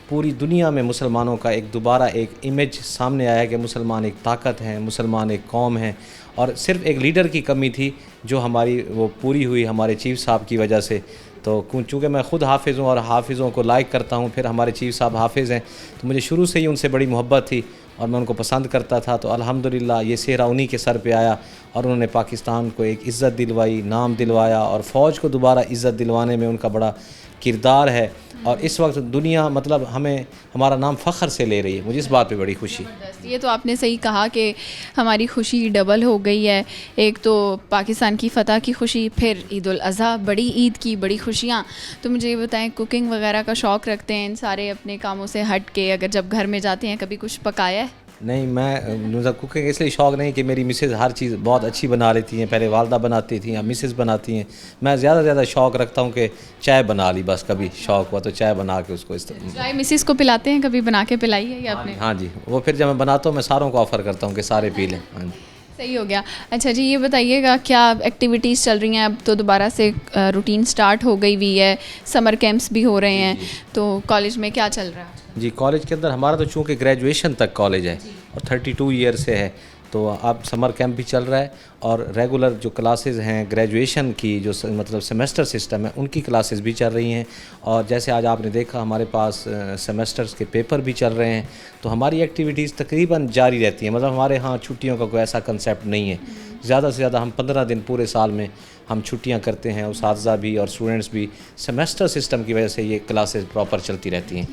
पूरी दुनिया में मुसलमानों का एक दोबारा एक इमेज सामने आया है कि मुसलमान एक ताकत हैं, मुसलमान एक कौम है। और सिर्फ़ एक लीडर की कमी थी जो हमारी वो पूरी हुई हमारे चीफ साहब की वजह से। तो चूँकि मैं ख़ुद हाफिज़ हूँ और हाफिज़ों को लाइक करता हूँ, फिर हमारे चीफ़ साहब हाफिज़ हैं, तो मुझे शुरू से ही उनसे बड़ी मोहब्बत थी और मैं उनको पसंद करता था। तो अल्हम्दुलिल्लाह ये सेहरा उन्हीं के सर पे आया और उन्होंने पाकिस्तान को एक इज़्ज़त दिलवाई, नाम दिलवाया, और फ़ौज को दोबारा इज़्ज़त दिलवाने में उनका बड़ा किरदार है। और इस वक्त दुनिया मतलब हमें हमारा नाम फ़ख्र से ले रही है, मुझे इस बात पे बड़ी खुशी। ये तो आपने सही कहा कि हमारी खुशी डबल हो गई है। एक तो पाकिस्तान की फ़तह की खुशी, फिर ईद उल अज़हा, बड़ी ईद की बड़ी खुशियाँ। तो मुझे ये बताएं, कुकिंग वगैरह का शौक़ रखते हैं इन सारे अपने कामों से हट के? अगर जब घर में जाते हैं कभी कुछ पकाया है? नहीं, मैं मतलब कुकिंग इसलिए शौक़ नहीं कि मेरी मिसेज़ हर चीज़ बहुत अच्छी बना लेती हैं, पहले वालदा बनाती थी, अब मिसेज़ बनाती हैं। मैं ज़्यादा से ज़्यादा शौक़ रखता हूँ कि चाय बना ली, बस कभी शौक़ हुआ तो चाय बना के उसको चाय मिसेज़ को पिलाते हैं? कभी बना के पिलाई है या आपने? हाँ जी, वो फिर जब मैं बनाता हूँ मैं सारों को ऑफ़र करता हूँ कि सारे पी लें। हाँ जी, सही हो गया। अच्छा जी, ये बताइएगा क्या एक्टिविटीज़ चल रही हैं? अब तो दोबारा से रूटीन स्टार्ट हो गई हुई है, समर कैंप्स भी हो रहे हैं, तो कॉलेज में क्या चल रहा है? जी, कॉलेज के अंदर हमारा तो चूँकि ग्रेजुएशन तक कॉलेज है और 32 ईयर से है, तो अब समर कैंप भी चल रहा है और रेगुलर जो क्लासेस हैं ग्रेजुएशन की, जो मतलब सेमेस्टर सिस्टम है, उनकी क्लासेस भी चल रही हैं। और जैसे आज आपने देखा हमारे पास सेमेस्टर्स के पेपर भी चल रहे हैं, तो हमारी एक्टिविटीज़ तकरीबन जारी रहती हैं। मतलब हमारे यहाँ छुट्टियों का कोई ऐसा कंसेप्ट नहीं है। ज़्यादा से ज़्यादा हम 15 दिन पूरे साल में हम छुट्टियाँ करते हैं, उस्ताज़ा भी और स्टूडेंट्स भी। सेमेस्टर सिस्टम की वजह से ये क्लासेस प्रॉपर चलती रहती हैं।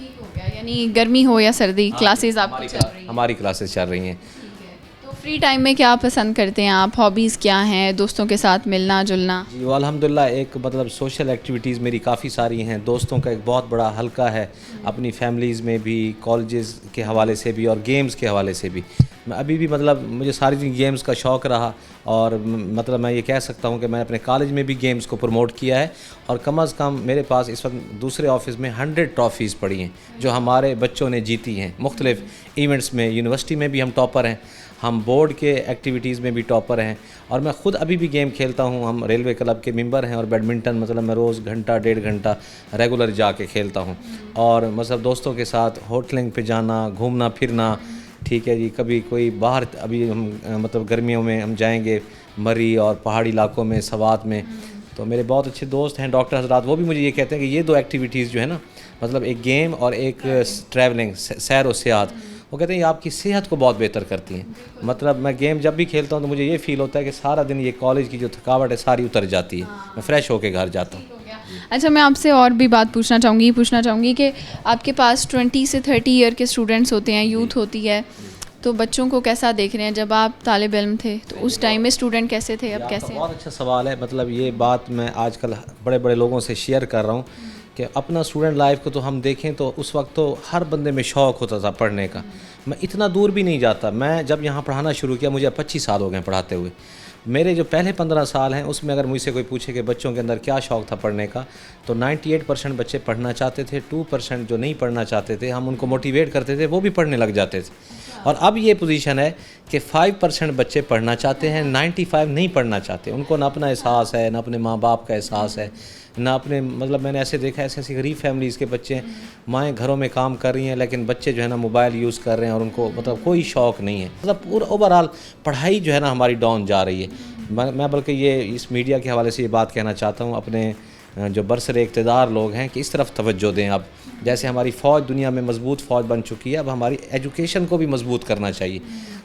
यानी गर्मी हो या सर्दी, क्लासेस आपकी चल रही हैं? हमारी क्लासेस चल रही हैं। फ्री टाइम में क्या पसंद करते हैं आप? हॉबीज़ क्या हैं? दोस्तों के साथ मिलना जुलना? जी, अल्हम्दुलिल्लाह एक मतलब सोशल एक्टिविटीज़ मेरी काफ़ी सारी हैं। दोस्तों का एक बहुत बड़ा हल्का है, अपनी फैमिलीज़ में भी, कॉलेजेस के हवाले से भी और गेम्स के हवाले से भी। मैं अभी भी मतलब मुझे सारी दिन गेम्स का शौक़ रहा और मतलब मैं ये कह सकता हूँ कि मैंने अपने कॉलेज में भी गेम्स को प्रमोट किया है और कम अज़ कम मेरे पास इस वक्त दूसरे ऑफिस में 100 ट्रॉफ़ीज़ पड़ी हैं जो हमारे बच्चों ने जीती हैं मुख्तलिफ़ इवेंट्स में। यूनिवर्सिटी में भी हम टॉपर हैं, हम बोर्ड के एक्टिविटीज़ में भी टॉपर हैं और मैं ख़ुद अभी भी गेम खेलता हूँ। हम रेलवे क्लब के मेंबर हैं और बैडमिंटन मतलब मैं रोज़ घंटा 1.5 घंटा रेगुलर जाके खेलता हूँ। और मतलब दोस्तों के साथ होटलिंग पे जाना, घूमना फिरना, ठीक है जी। कभी कोई बाहर, अभी हम मतलब गर्मियों में हम जाएंगे मरी और पहाड़ी इलाकों में, सवात में, तो मेरे बहुत अच्छे दोस्त हैं डॉक्टर हजरात, वो भी मुझे ये कहते हैं कि ये 2 एक्टिविटीज़ जो है ना, मतलब एक गेम और एक ट्रैवलिंग, सैर और सियाहत, वो कहते हैं ये आपकी सेहत को बहुत बेहतर करती हैं। मतलब मैं गेम जब भी खेलता हूँ तो मुझे ये फ़ील होता है कि सारा दिन ये कॉलेज की जो थकावट है सारी उतर जाती है, मैं फ़्रेश होकर घर जाता हूँ। अच्छा, मैं आपसे और भी बात पूछना चाहूँगी कि आपके पास 20 से 30 ईयर के स्टूडेंट्स होते हैं, यूथ होती है, तो बच्चों को कैसा देख रहे हैं? जब आप तालिब इल्म थे तो उस टाइम में स्टूडेंट कैसे थे, अब कैसे? बहुत अच्छा सवाल है। मतलब ये बात मैं आजकल बड़े बड़े लोगों से शेयर कर रहा हूँ कि अपना स्टूडेंट लाइफ को तो हम देखें तो उस वक्त तो हर बंदे में शौक़ होता था पढ़ने का। मैं इतना दूर भी नहीं जाता। मैं जब यहाँ पढ़ाना शुरू किया मुझे 25 साल हो गए पढ़ाते हुए। मेरे जो पहले 15 साल हैं उसमें अगर मुझसे कोई पूछे कि बच्चों के अंदर क्या शौक़ था पढ़ने का, तो 98% बच्चे पढ़ना चाहते थे। 2% जो नहीं पढ़ना चाहते थे हम उनको मोटिवेट करते थे, वो भी पढ़ने लग जाते थे। और अब ये पोजीशन है कि 5% बच्चे पढ़ना चाहते हैं, 95 नहीं पढ़ना चाहते। उनको ना अपना एहसास है, ना अपने माँ बाप का एहसास है, ना अपने, मतलब मैंने ऐसे देखा ऐसे ऐसी गरीब फैमिलीज़ के बच्चे हैं, माएँ घरों में काम कर रही हैं लेकिन बच्चे जो है ना मोबाइल यूज़ कर रहे हैं और उनको मतलब कोई शौक़ नहीं है। मतलब पूरा ओवरऑल पढ़ाई जो है ना हमारी डाउन जा रही है। मैं बल्कि ये इस मीडिया के हवाले से ये बात कहना चाहता हूँ अपने जो बरसर इक़्तिदार लोग हैं कि इस तरफ तवज्जो दें। अब जैसे हमारी फ़ौज दुनिया में मज़बूत फ़ौज बन चुकी है, अब हमारी एजुकेशन को भी मज़बूत करना चाहिए।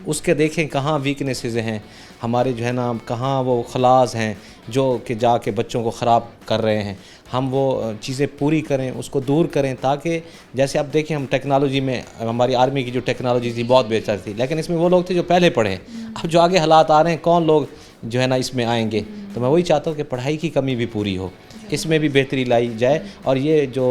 उसके देखें कहाँ वीकनेसेस हैं हमारे, जो है ना कहाँ वो खलास हैं जो कि जाके बच्चों को ख़राब कर रहे हैं। हम वो चीज़ें पूरी करें, उसको दूर करें, ताकि जैसे आप देखें हम टेक्नोलॉजी में, हमारी आर्मी की जो टेक्नोलॉजी थी बहुत बेहतर थी, लेकिन इसमें वो लोग थे जो पहले पढ़े। अब जो आगे हालात आ रहे हैं, कौन लोग जो है ना इसमें आएंगे। तो मैं वही चाहता हूँ कि पढ़ाई की कमी भी पूरी हो, इसमें भी बेहतरी लाई जाए और ये जो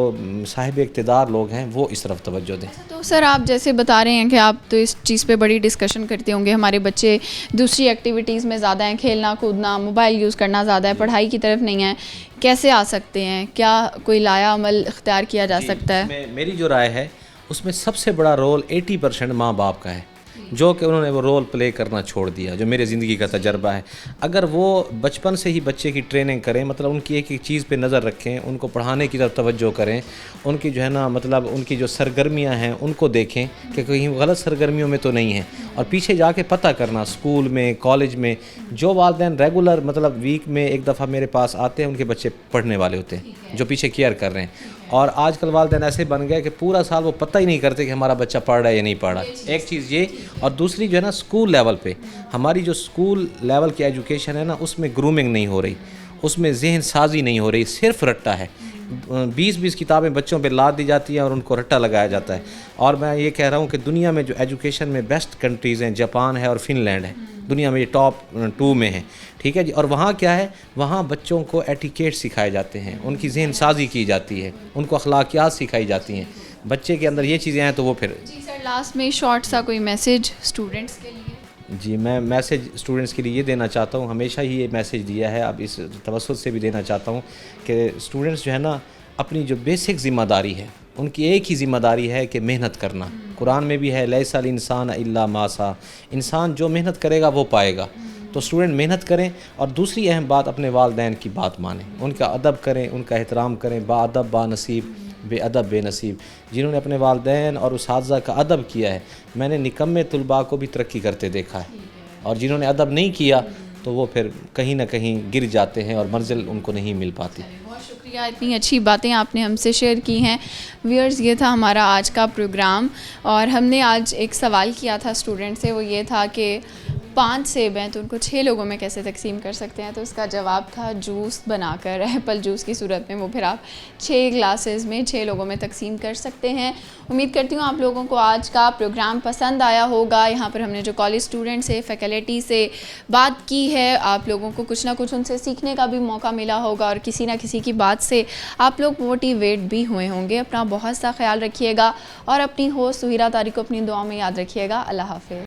साहिब इक़्तिदार लोग हैं वो इस तरफ तवज्जो दें। तो सर आप जैसे बता रहे हैं कि आप तो इस चीज़ पे बड़ी डिस्कशन करते होंगे, हमारे बच्चे दूसरी एक्टिविटीज़ में ज़्यादा हैं, खेलना कूदना, मोबाइल यूज़ करना ज़्यादा है, पढ़ाई की तरफ नहीं है, कैसे आ सकते हैं? क्या कोई लाया अमल इख्तियार किया जा सकता है? मेरी जो राय है उसमें सबसे बड़ा रोल 80% माँ बाप का है। जो कि उन्होंने वो रोल प्ले करना छोड़ दिया, जो मेरे ज़िंदगी का तजर्बा है। अगर वो बचपन से ही बच्चे की ट्रेनिंग करें, मतलब उनकी एक एक चीज़ पे नज़र रखें, उनको पढ़ाने की तरफ तवज्जो करें, उनकी जो है ना मतलब उनकी जो सरगर्मियाँ हैं उनको देखें कि कहीं गलत सरगर्मियों में तो नहीं है, और पीछे जाके पता करना स्कूल में कॉलेज में। जो वालिदैन रेगुलर मतलब वीक में एक दफ़ा मेरे पास आते हैं, उनके बच्चे पढ़ने वाले होते हैं जो पीछे केयर कर रहे हैं। और आजकल वालिदैन ऐसे बन गए कि पूरा साल वो पता ही नहीं करते कि हमारा बच्चा पढ़ रहा है या नहीं पढ़ रहा है। एक चीज़ ये, और दूसरी जो है ना स्कूल लेवल पे हमारी जो स्कूल लेवल की एजुकेशन है ना, उसमें ग्रूमिंग नहीं हो रही, उसमें जहन साजी नहीं हो रही, सिर्फ रट्टा है। 20-20 किताबें बच्चों पे लाद दी जाती हैं और उनको रट्टा लगाया जाता है। और मैं ये कह रहा हूँ कि दुनिया में जो एजुकेशन में बेस्ट कंट्रीज़ हैं, जापान है और फिनलैंड है, दुनिया में ये टॉप 2 में है, ठीक है जी। और वहाँ क्या है, वहाँ बच्चों को एटिकेट सिखाए जाते हैं, उनकी जहन साजी की जाती है, उनको अखलाकियात सिखाई जाती हैं। बच्चे के अंदर ये चीज़ें हैं तो वो फिर। जी सर, लास्ट में शॉर्ट सा कोई मैसेज स्टूडेंट्स के लिए? जी, मैं मैसेज स्टूडेंट्स के लिए ये देना चाहता हूँ, हमेशा ही ये मैसेज दिया है, अब इस तवज्जुह से भी देना चाहता हूँ कि स्टूडेंट्स जो है ना अपनी जो बेसिक ज़िम्मेदारी है, उनकी एक ही ज़िम्मेदारी है कि मेहनत करना। कुरान में भी है लैसल इंसान इल्ला मासा, इंसान जो मेहनत करेगा वो पाएगा। तो स्टूडेंट मेहनत करें, और दूसरी अहम बात अपने वालिदैन की बात मानें, उनका अदब करें, उनका एहतराम करें। बाअदब बानसीब, बेअदब बेनसीब। जिन्होंने अपने वालिदैन और उस्ताज़ा का अदब किया है, मैंने निकम्मे तुलबा को भी तरक्की करते देखा है, और जिन्होंने अदब नहीं किया तो वो फिर कहीं ना कहीं गिर जाते हैं और मंजिल उनको नहीं मिल पाती। बहुत शुक्रिया, इतनी अच्छी बातें आपने हमसे शेयर की हैं। व्यूअर्स, ये था हमारा आज का प्रोग्राम, और हमने आज एक सवाल किया था स्टूडेंट से, वो ये था कि 5 सेब हैं तो उनको 6 लोगों में कैसे तकसीम कर सकते हैं। तो उसका जवाब था जूस बनाकर, एप्पल जूस की सूरत में वो फिर आप 6 ग्लासेस में 6 लोगों में तकसीम कर सकते हैं। उम्मीद करती हूँ आप लोगों को आज का प्रोग्राम पसंद आया होगा। यहाँ पर हमने जो कॉलेज स्टूडेंट से, फैकल्टी से बात की है, आप लोगों को कुछ ना कुछ उनसे सीखने का भी मौका मिला होगा, और किसी ना किसी की बात से आप लोग मोटिवेट भी हुए होंगे। अपना बहुत सा ख्याल रखिएगा, और अपनी होस्ट सुहिरा तारिक को अपनी दुआ में याद रखिएगा। अल्लाह हाफ़िज़।